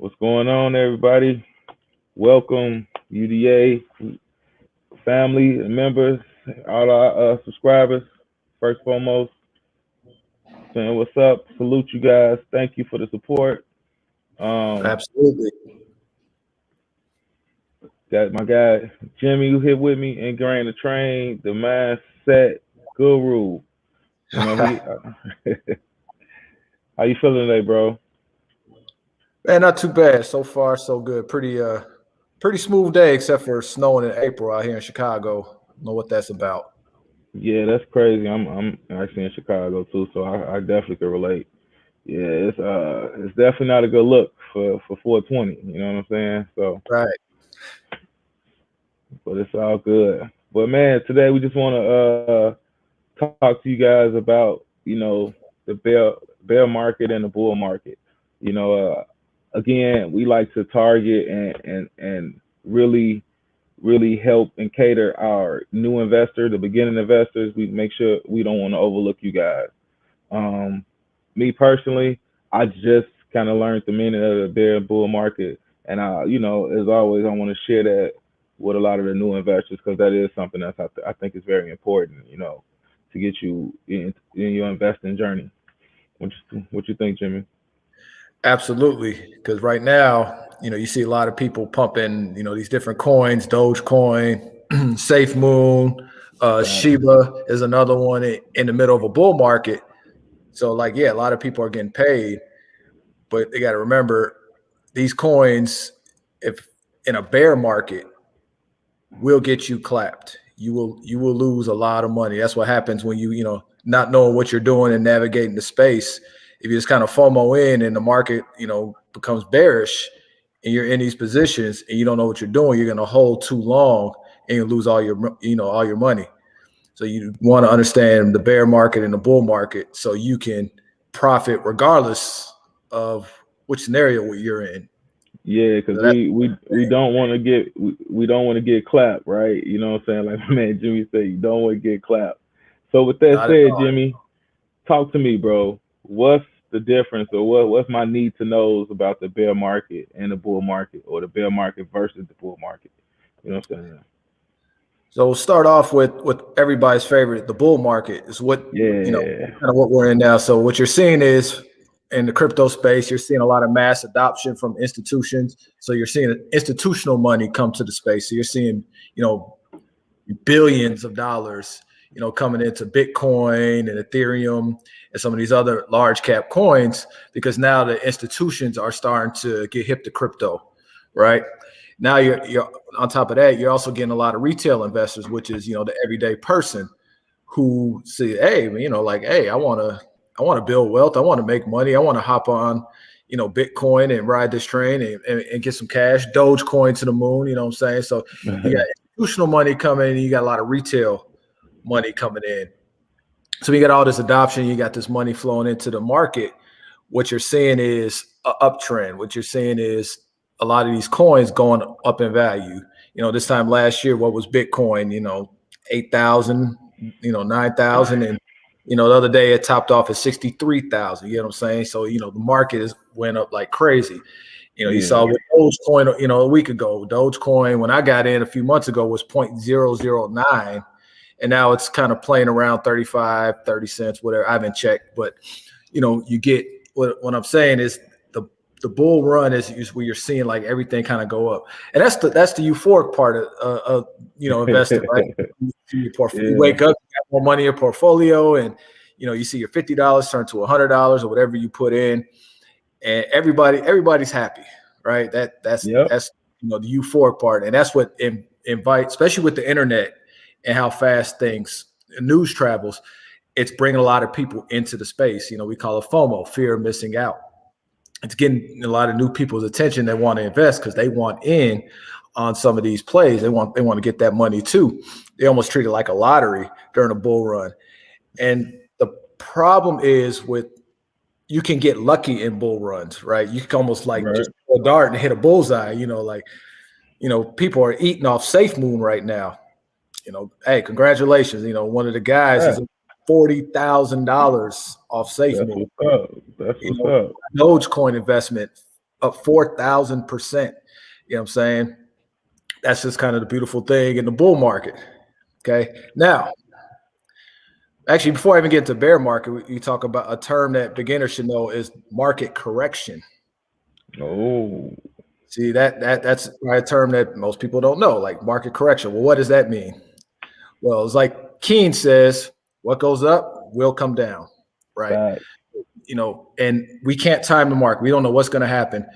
What's going on, everybody? Welcome, UDA family and members, all our subscribers. First and foremost, saying what's up. Salute you guys. Thank you for the support. Absolutely. Got my guy Jimmy who hit with me and Grand the Train, the mindset guru. You know, how you feeling today, bro? Man, not too bad. So far, so good. Pretty smooth day, except for snowing in April out here in Chicago. Know what that's about. Yeah, that's crazy. I'm actually in Chicago too, so I definitely can relate. Yeah, it's definitely not a good look for 420. You know what I'm saying? So Right. but it's all good. But man, today we just want to talk to you guys about the bear market and the bull market. You know, again, we like to target and really help and cater our new investor, the beginning investors. We make sure we don't want to overlook you guys. Me personally, I just kind of learned the meaning of the bear and bull market, and as always, I want to share that with a lot of the new investors because that is something that I think is very important. To get you in your investing journey. What you think, Jimmy? Absolutely. Because right now, you see a lot of people pumping, these different coins, Dogecoin, SafeMoon, Shiba is another one in the middle of a bull market. So, a lot of people are getting paid, but they got to remember these coins, if in a bear market, will get you clapped. You will lose a lot of money. That's what happens when you not knowing what you're doing and navigating the space. If you just kind of FOMO in and the market becomes bearish and you're in these positions and you don't know what you're doing, you're going to hold too long and you lose all your money. So you want to understand the bear market and the bull market so you can profit regardless of which scenario you're in. Yeah, because we don't want to get clapped, right? You know what I'm saying? Like my man Jimmy said, you don't want to get clapped. So with that said, Jimmy, talk to me, bro. What's the difference, or what's my need to knows about the bear market and the bull market, or the bear market versus the bull market? You know what I'm saying? So we'll start off with everybody's favorite, the bull market is what kind of what we're in now. So what you're seeing is in the crypto space, you're seeing a lot of mass adoption from institutions. So you're seeing institutional money come to the space. So you're seeing, billions of dollars, coming into Bitcoin and Ethereum and some of these other large cap coins, because now the institutions are starting to get hip to crypto, right? Now you're on top of that, you're also getting a lot of retail investors, which is, the everyday person who say, hey, hey, I want to build wealth. I want to make money. I want to hop on, Bitcoin and ride this train and get some cash, Dogecoin to the moon. You know what I'm saying? So you got institutional money coming in, and you got a lot of retail money coming in. So you got all this adoption, you got this money flowing into the market. What you're seeing is an uptrend. What you're seeing is a lot of these coins going up in value. This time last year, what was Bitcoin? 8,000, 9,000, and the other day it topped off at 63,000. You know what I'm saying? So the market went up like crazy. You saw with Dogecoin, a week ago. Dogecoin, when I got in a few months ago, was 0.009, and now it's kind of playing around 35, 30 cents, whatever. I haven't checked, but you get what I'm saying is the bull run is where you're seeing like everything kind of go up, and that's the euphoric part of investing, right? You wake up, you got more money in your portfolio, and you see your $50 turn to $100 or whatever you put in, and everybody's happy, right? That's the euphoric part, and that's what invites, especially with the internet and how fast news travels. It's bringing a lot of people into the space. We call it FOMO, fear of missing out. It's getting a lot of new people's attention that want to invest because they want in on some of these plays. They want to get that money too. They almost treat it like a lottery during a bull run. And the problem is you can get lucky in bull runs, right? You can almost just throw a dart and hit a bullseye. People are eating off SafeMoon right now. Hey, congratulations. One of the guys is $40,000 off SafeMoon. That's what's up. Dogecoin investment up 4,000%. You know what I'm saying? That's just kind of the beautiful thing in the bull market. Okay. Now, actually, before I even get to bear market, you talk about a term that beginners should know is market correction. Oh, See, that's a term that most people don't know, like market correction. Well, what does that mean? Well, it's like Keynes says, what goes up will come down, right? right. And we can't time the market. We don't know what's going to happen.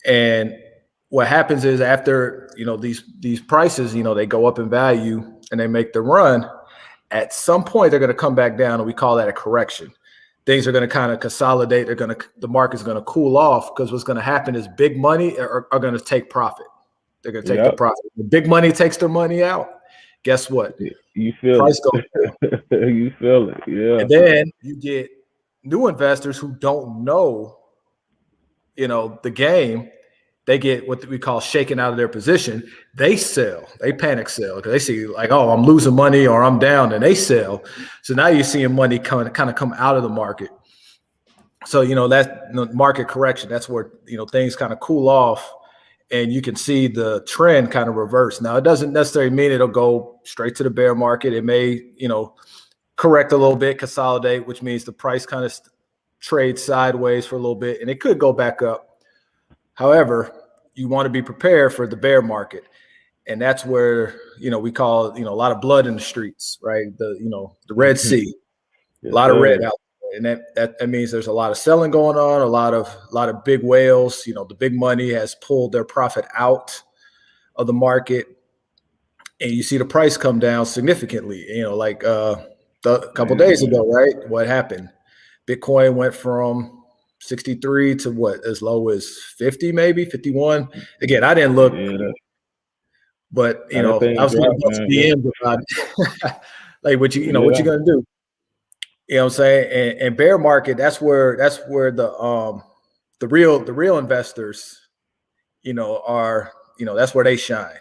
And what happens is after, these prices, they go up in value and they make the run, at some point they're going to come back down, and we call that a correction. Things are going to kind of consolidate. The market's going to cool off, because what's going to happen is big money are going to take profit. They're going to take the profit. When big money takes their money out, guess what? You feel price it. Goes down. You feel it. Yeah. And then you get new investors who don't know, the game. They get what we call shaken out of their position. They sell. They panic sell, because they see like, oh, I'm losing money or I'm down, and they sell. So now you're seeing money kind of come out of the market. So, that's market correction. That's where, things kind of cool off, and you can see the trend kind of reverse. Now, it doesn't necessarily mean it'll go straight to the bear market. It may, correct a little bit, consolidate, which means the price kind of trades sideways for a little bit, and it could go back up. However, you want to be prepared for the bear market. And that's where, we call, a lot of blood in the streets, right? The Red Sea, a lot of red out there. And that means there's a lot of selling going on, a lot of big whales. The big money has pulled their profit out of the market. And you see the price come down significantly, like a couple of days ago, right? What happened? Bitcoin went from 63 to what, as low as 50, maybe 51. Again, I didn't look, but I was getting DMs about it. Like, what you gonna do? You know what I'm saying? And bear market, that's where the real investors, are, that's where they shine.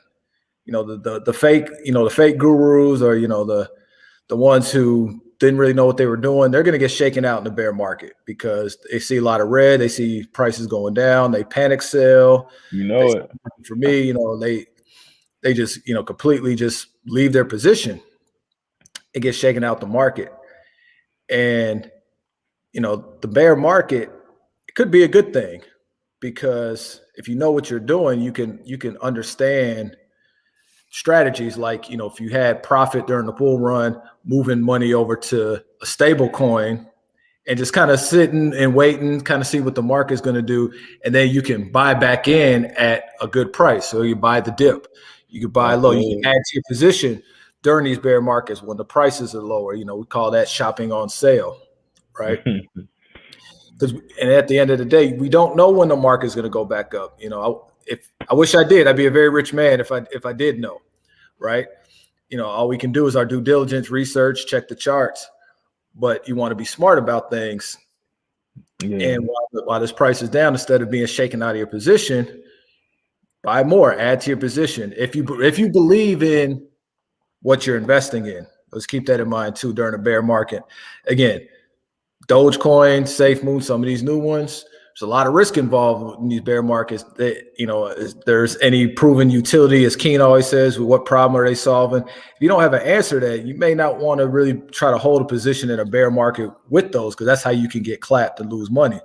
The fake gurus, or the ones who didn't really know what they were doing, they're going to get shaken out in the bear market, because they see a lot of red. They see prices going down. They panic sell. For me, they just, completely just leave their position and get shaken out the market. And, the bear market, it could be a good thing, because if you know what you're doing, you can understand strategies like, if you had profit during the bull run, moving money over to a stable coin and just kind of sitting and waiting, kind of see what the market's going to do. And then you can buy back in at a good price. So you buy the dip, you can buy low, you can add to your position during these bear markets when the prices are lower. We call that shopping on sale, right? And at the end of the day, we don't know when the market's going to go back up. If I wish I did, I'd be a very rich man if I did know, right? All we can do is our due diligence, research, check the charts, but you want to be smart about things. Yeah. And while this price is down, instead of being shaken out of your position, buy more, add to your position. If you believe in what you're investing in, let's keep that in mind too during a bear market. Again, Dogecoin, SafeMoon, some of these new ones, there's a lot of risk involved in these bear markets. There's any proven utility, as Keen always says, with what problem are they solving? If you don't have an answer to that, you may not want to really try to hold a position in a bear market with those, because that's how you can get clapped and lose money.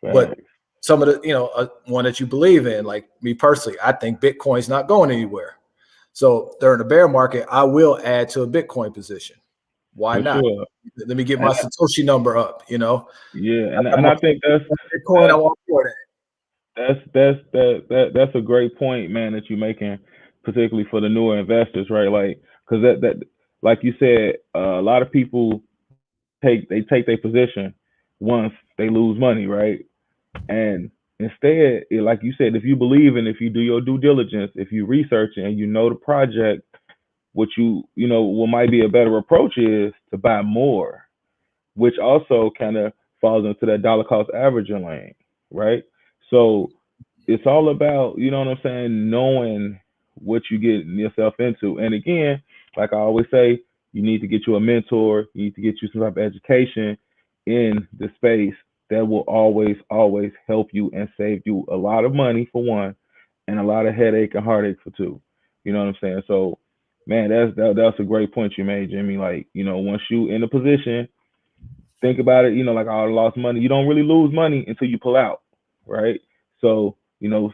Right. But some of the, one that you believe in, like me personally, I think Bitcoin's not going anywhere. So during the bear market, I will add to a Bitcoin position. Why not? Sure. Let me get my Satoshi number up, Yeah, and I think that's Bitcoin. I want for that. That's a great point, man, that you're making, particularly for the newer investors, right? Like, because that like you said, a lot of people take their position once they lose money, right? And instead, like you said, if you believe in, if you do your due diligence, if you research and the project, what what might be a better approach is to buy more, which also kind of falls into that dollar cost averaging lane, right? So it's all about, what I'm saying, knowing what you get yourself into. And again, like I always say, you need to get you a mentor, you need to get you some type of education in the space that will always help you and save you a lot of money for one, and a lot of headache and heartache for two. You know what I'm saying? So, man, that's a great point you made, Jimmy. Like, once you in a position, think about it. Like, I lost money. You don't really lose money until you pull out, right? So,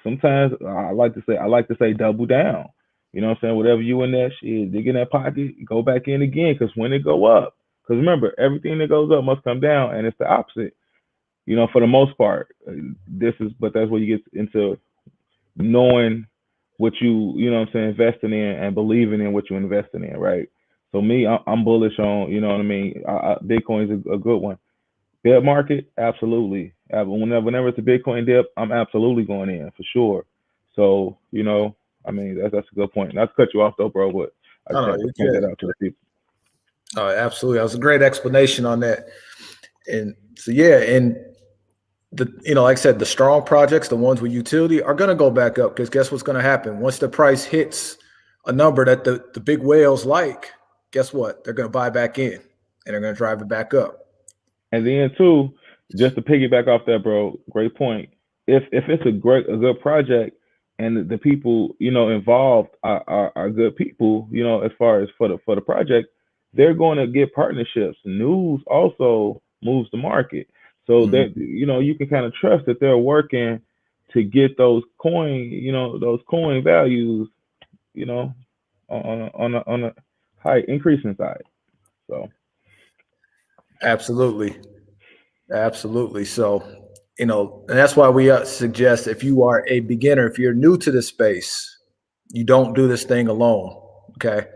sometimes I like to say double down. You know what I'm saying? Whatever you in that shit, dig in that pocket, go back in again. Because when it go up, because remember, everything that goes up must come down, and it's the opposite. For the most part, but that's where you get into knowing what you know what I'm saying, investing in and believing in what you're investing in, right? So me, I'm bullish on, you know what I mean. Bitcoin is a good one. Bear market, absolutely. Whenever it's a Bitcoin dip, I'm absolutely going in for sure. So I mean, that's a good point. Not to cut you off though, bro, but I just had to point that out to the people. Oh, absolutely. That was a great explanation on that. And so, yeah, and like I said, the strong projects, the ones with utility, are going to go back up, because guess what's going to happen? Once the price hits a number that the big whales like, guess what? They're going to buy back in, and they're going to drive it back up. And then too, just to piggyback off that, bro, great point. If it's a good project, and the people involved are good people, as far as for the project, they're going to get partnerships. News also moves the market. So that you can kind of trust that they're working to get those coin values, on a high increasing side. So absolutely. So and that's why we suggest, if you are a beginner, if you're new to this space, you don't do this thing alone. Okay.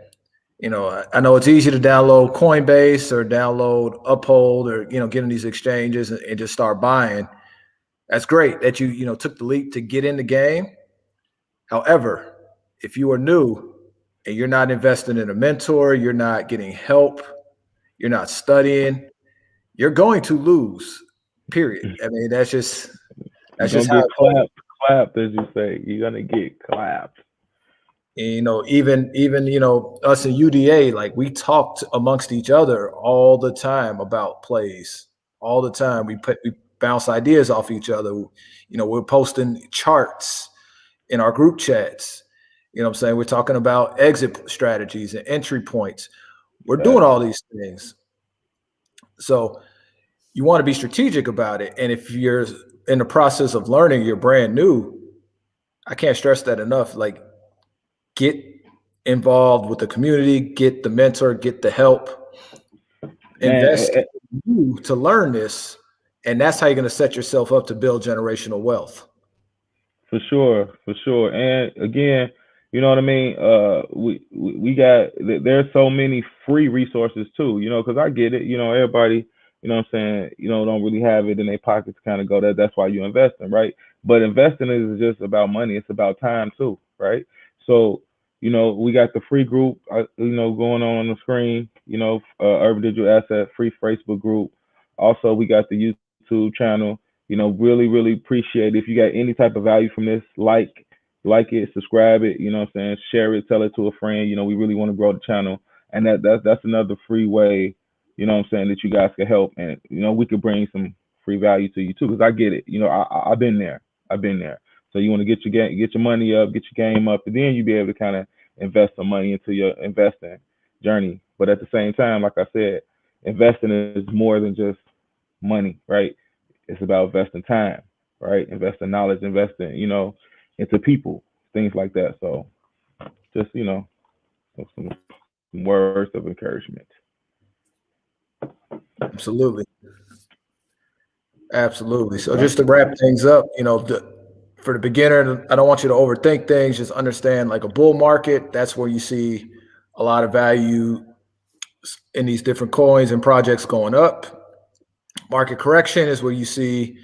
I know it's easy to download Coinbase or download Uphold, or, get in these exchanges and just start buying. That's great that you took the leap to get in the game. However, if you are new and you're not investing in a mentor, you're not getting help, you're not studying, you're going to lose, period. I mean, that's just how get clapped, as you say. You're going to get clapped. Even us in UDA, like, we talked amongst each other all the time about plays. All the time, we bounce ideas off each other. We're posting charts in our group chats. What I'm saying? We're talking about exit strategies and entry points. We're doing all these things. So you want to be strategic about it. And if you're in the process of learning, you're brand new, I can't stress that enough. Like, get involved with the community, get the mentor, get the help, invest in you to learn this. And that's how you're going to set yourself up to build generational wealth. For sure. And again, you know what I mean? We got, there's so many free resources too, because I get it, everybody, what I'm saying, don't really have it in their pockets to kind of go there. That's why you invest in, right? But investing is just about money. It's about time too, right? So, we got the free group, going on the screen, Urban Digital Asset free Facebook group. Also, we got the YouTube channel. Really, really appreciate it. If you got any type of value from this, like it, subscribe it, share it, tell it to a friend. We really want to grow the channel. And that's another free way, that you guys can help. And, we could bring some free value to you too, because I get it. I've been there. So you want to get your money up, get your game up, and then you be able to kind of invest some money into your investing journey. But at the same time, like I said, investing is more than just money, right? It's about investing time, right? Investing knowledge, investing, into people, things like that. So just, some words of encouragement. Absolutely. So just to wrap things up, for the beginner, I don't want you to overthink things. Just understand, like, a bull market, that's where you see a lot of value in these different coins and projects going up. Market correction is where you see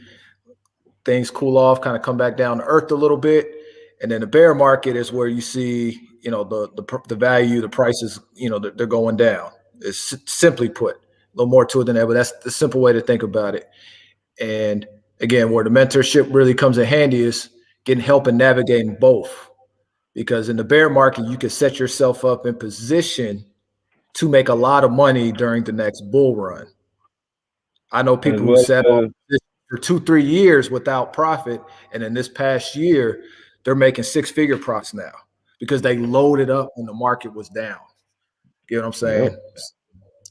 things cool off, kind of come back down to earth a little bit. And then the bear market is where you see, the value, the prices, they're going down. It's simply put, a little more to it than that, but that's the simple way to think about it. And again, where the mentorship really comes in handy is getting help in navigating both. Because in the bear market, you can set yourself up in position to make a lot of money during the next bull run. I know people who sat on for 2-3 years without profit, and in this past year, they're making 6-figure profits now because they loaded up when the market was down. You know what I'm saying? Yep.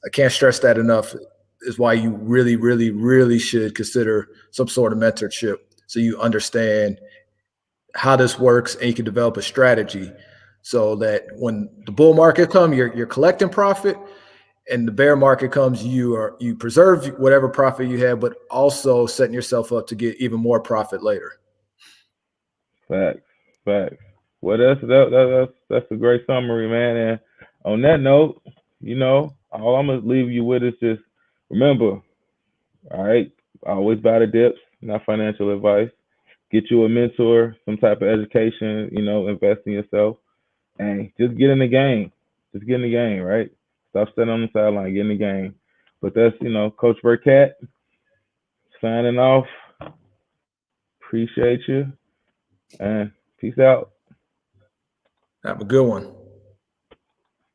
I can't stress that enough. Is why you really, really, really should consider some sort of mentorship so you understand how this works and you can develop a strategy so that when the bull market comes, you're collecting profit, and the bear market comes, you preserve whatever profit you have, but also setting yourself up to get even more profit later. Facts. Well, that's a great summary, man. And on that note, all I'm gonna leave you with is just remember, all right, always buy the dips, not financial advice. Get you a mentor, some type of education, invest in yourself, and just get in the game. Just get in the game, right? Stop sitting on the sideline, get in the game. But that's, Coach Burkett signing off. Appreciate you, and peace out. Have a good one.